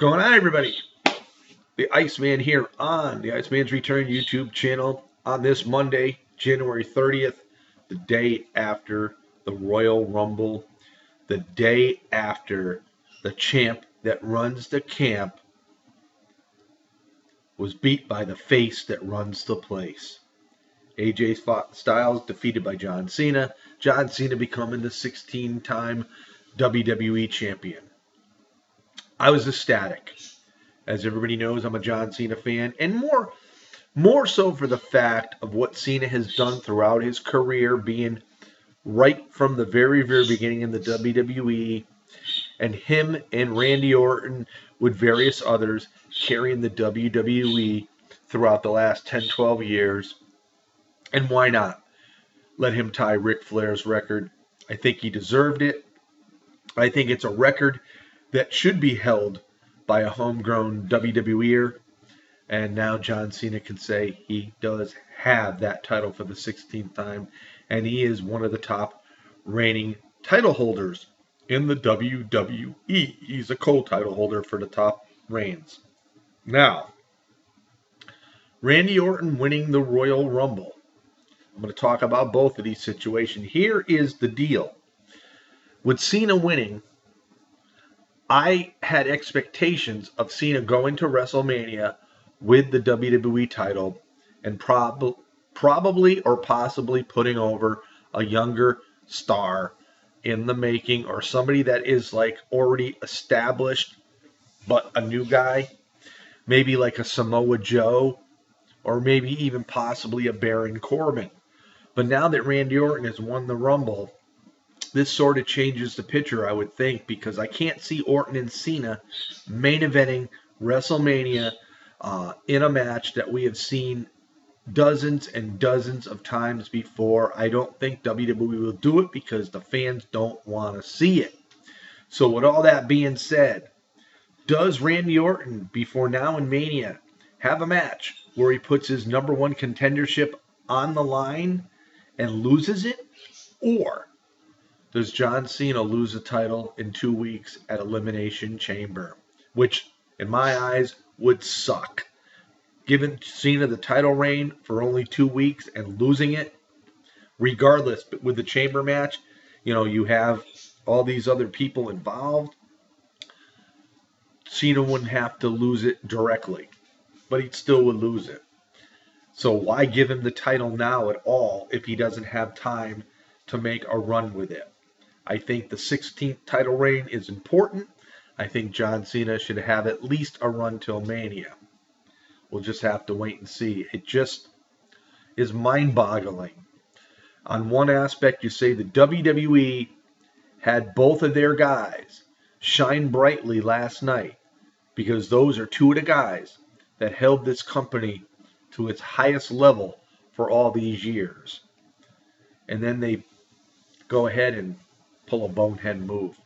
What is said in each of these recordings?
Going on, everybody? The Iceman here on the Iceman's Return YouTube channel on this Monday, January 30th, the day after the Royal Rumble, the day after the champ that runs the camp was beat by the face that runs the place. AJ Styles defeated by John Cena. John Cena becoming the 16-time WWE champion. I was ecstatic. As everybody knows, I'm a John Cena fan, and more so for the fact of what Cena has done throughout his career, being right from the very, very beginning in the WWE, and him and Randy Orton with various others carrying the WWE throughout the last 10, 12 years. And why not let him tie Ric Flair's record? I think he deserved it. I think it's a record that should be held by a homegrown WWEer. And now John Cena can say he does have that title for the 16th time. And he is one of the top reigning title holders in the WWE. He's a co-title holder for the top reigns. Now, Randy Orton winning the Royal Rumble. I'm going to talk about both of these situations. Here is the deal. With Cena winning, I had expectations of Cena going to WrestleMania with the WWE title and probably or possibly putting over a younger star in the making, or somebody that is like already established but a new guy, maybe like a Samoa Joe, or maybe even possibly a Baron Corbin. But now that Randy Orton has won the Rumble, this sort of changes the picture, I would think, because I can't see Orton and Cena main eventing WrestleMania in a match that we have seen dozens and dozens of times before. I don't think WWE will do it because the fans don't want to see it. So with all that being said, does Randy Orton, before now in Mania, have a match where he puts his number one contendership on the line and loses it? Or does John Cena lose the title in 2 weeks at Elimination Chamber? Which, in my eyes, would suck. Giving Cena the title reign for only 2 weeks and losing it, regardless, but with the Chamber match, you have all these other people involved. Cena wouldn't have to lose it directly, but he still would lose it. So why give him the title now at all if he doesn't have time to make a run with it? I think the 16th title reign is important. I think John Cena should have at least a run till Mania. We'll just have to wait and see. It just is mind-boggling. On one aspect, you say the WWE had both of their guys shine brightly last night because those are two of the guys that held this company to its highest level for all these years. And then they go ahead and pull a bonehead move.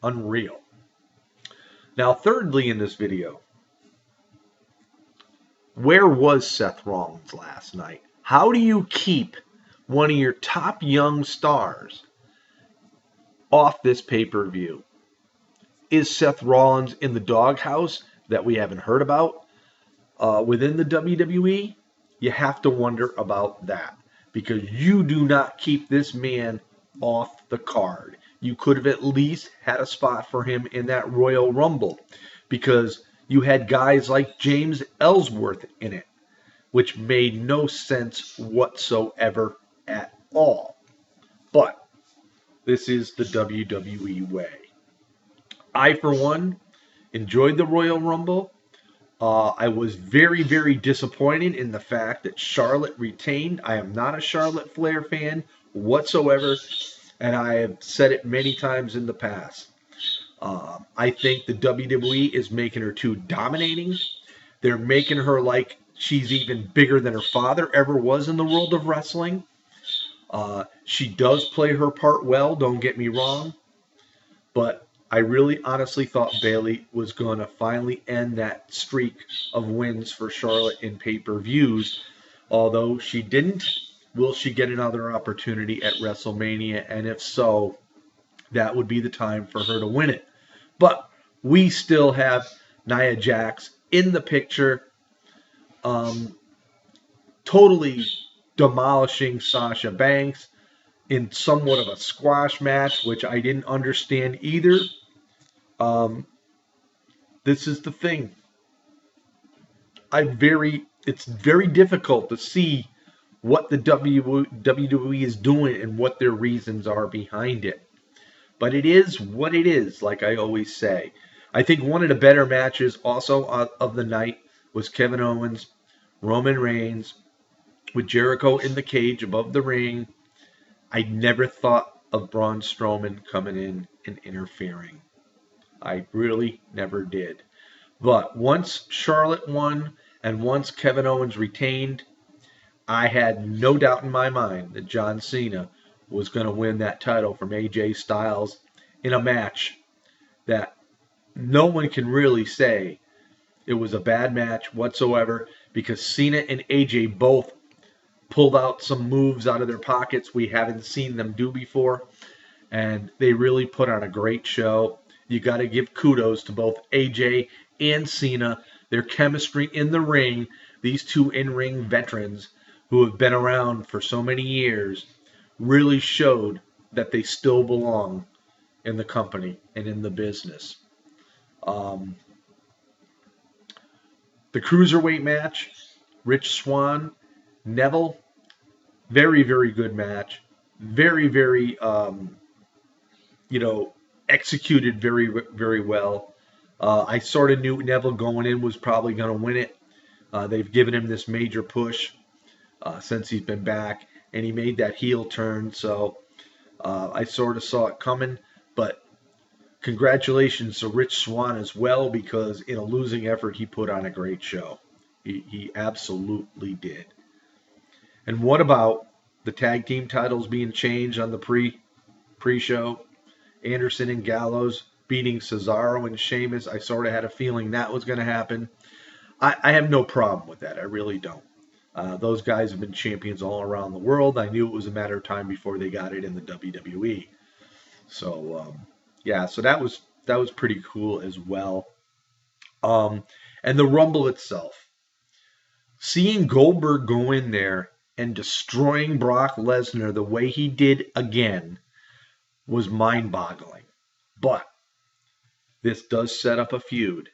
Unreal. Now, thirdly in this video, where was Seth Rollins last night? How do you keep one of your top young stars off this pay-per-view? Is Seth Rollins in the doghouse that we haven't heard about within the WWE? You have to wonder about that, because you do not keep this man off the card. You could have at least had a spot for him in that Royal Rumble, because you had guys like James Ellsworth in it, which made no sense whatsoever at all. But this is the WWE way. I, for one, enjoyed the Royal Rumble. I was very, very disappointed in the fact that Charlotte retained. I am not a Charlotte Flair fan whatsoever, and I have said it many times in the past. I think the WWE is making her too dominating. They're making her like she's even bigger than her father ever was in the world of wrestling. She does play her part well, don't get me wrong. But I really honestly thought Bayley was going to finally end that streak of wins for Charlotte in pay-per-views. Although she didn't, will she get another opportunity at WrestleMania? And if so, that would be the time for her to win it. But we still have Nia Jax in the picture, um, totally demolishing Sasha Banks in somewhat of a squash match, which I didn't understand either. Um, this is the thing. It's very difficult to see what the WWE is doing and what their reasons are behind it. But it is what it is, like I always say. I think one of the better matches also of the night was Kevin Owens, Roman Reigns, with Jericho in the cage above the ring. I never thought of Braun Strowman coming in and interfering. I really never did. But once Charlotte won and once Kevin Owens retained, I had no doubt in my mind that John Cena was going to win that title from AJ Styles in a match that no one can really say it was a bad match whatsoever, because Cena and AJ both pulled out some moves out of their pockets we haven't seen them do before, and they really put on a great show. You got to give kudos to both AJ and Cena. Their chemistry in the ring, these two in-ring veterans who have been around for so many years, really showed that they still belong in the company and in the business. Um, the cruiserweight match, Rich Swann, Neville, very, very good match. Very, very, executed very, very well. I sort of knew Neville going in was probably going to win it. They've given him this major push since he's been back, and he made that heel turn. So I sort of saw it coming. But congratulations to Rich Swann as well, because in a losing effort, he put on a great show. He absolutely did. And what about the tag team titles being changed on the pre-show? Anderson and Gallows beating Cesaro and Sheamus. I sort of had a feeling that was going to happen. I have no problem with that. I really don't. Those guys have been champions all around the world. I knew it was a matter of time before they got it in the WWE. So yeah, so that was pretty cool as well. And the Rumble itself, seeing Goldberg go in there and destroying Brock Lesnar the way he did again was mind-boggling. But this does set up a feud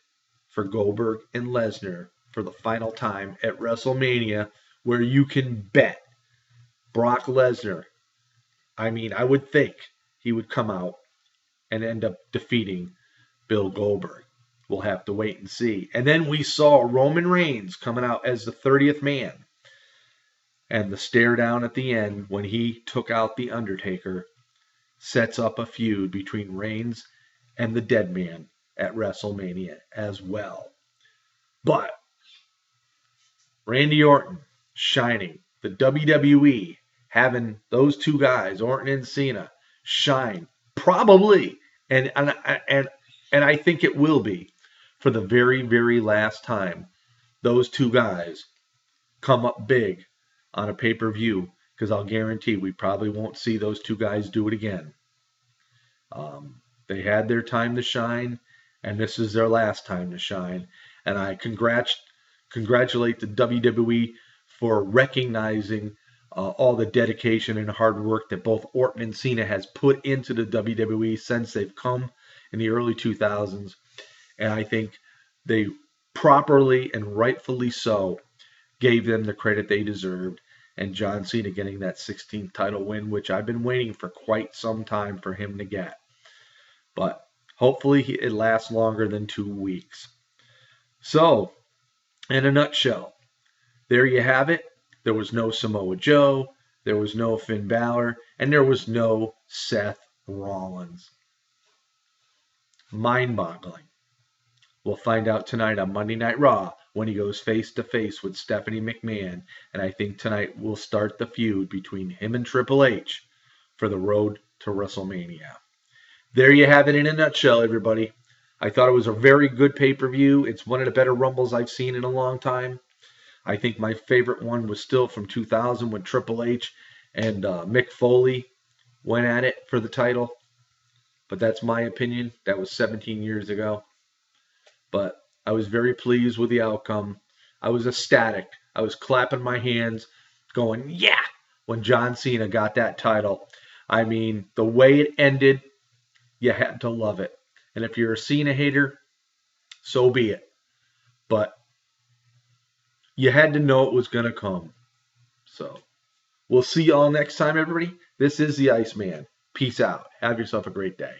for Goldberg and Lesnar for the final time at WrestleMania, where you can bet Brock Lesnar, I would think he would come out and end up defeating Bill Goldberg. We'll have to wait and see. And then we saw Roman Reigns coming out as the 30th man. And the stare down at the end when he took out The Undertaker sets up a feud between Reigns and the Dead Man at WrestleMania as well. But Randy Orton shining, the WWE having those two guys, Orton and Cena, shine probably, and I think it will be for the very, very last time those two guys come up big on a pay-per-view, because I'll guarantee we probably won't see those two guys do it again. They had their time to shine, and this is their last time to shine. And I congratulate the WWE for recognizing all the dedication and hard work that both Orton and Cena has put into the WWE since they've come in the early 2000s. And I think they properly and rightfully so gave them the credit they deserved. And John Cena getting that 16th title win, which I've been waiting for quite some time for him to get. But hopefully it lasts longer than 2 weeks. So, in a nutshell, there you have it. There was no Samoa Joe, there was no Finn Balor, and there was no Seth Rollins. Mind-boggling. We'll find out tonight on Monday Night Raw when he goes face-to-face with Stephanie McMahon, and I think tonight will start the feud between him and Triple H for the road to WrestleMania. There you have it in a nutshell, everybody. I thought it was a very good pay-per-view. It's one of the better Rumbles I've seen in a long time. I think my favorite one was still from 2000 when Triple H and Mick Foley went at it for the title. But that's my opinion. That was 17 years ago. But I was very pleased with the outcome. I was ecstatic. I was clapping my hands, going, yeah, when John Cena got that title. I mean, the way it ended, you had to love it. And if you're a Cena hater, so be it. But you had to know it was going to come. So we'll see y'all next time, everybody. This is the Iceman. Peace out. Have yourself a great day.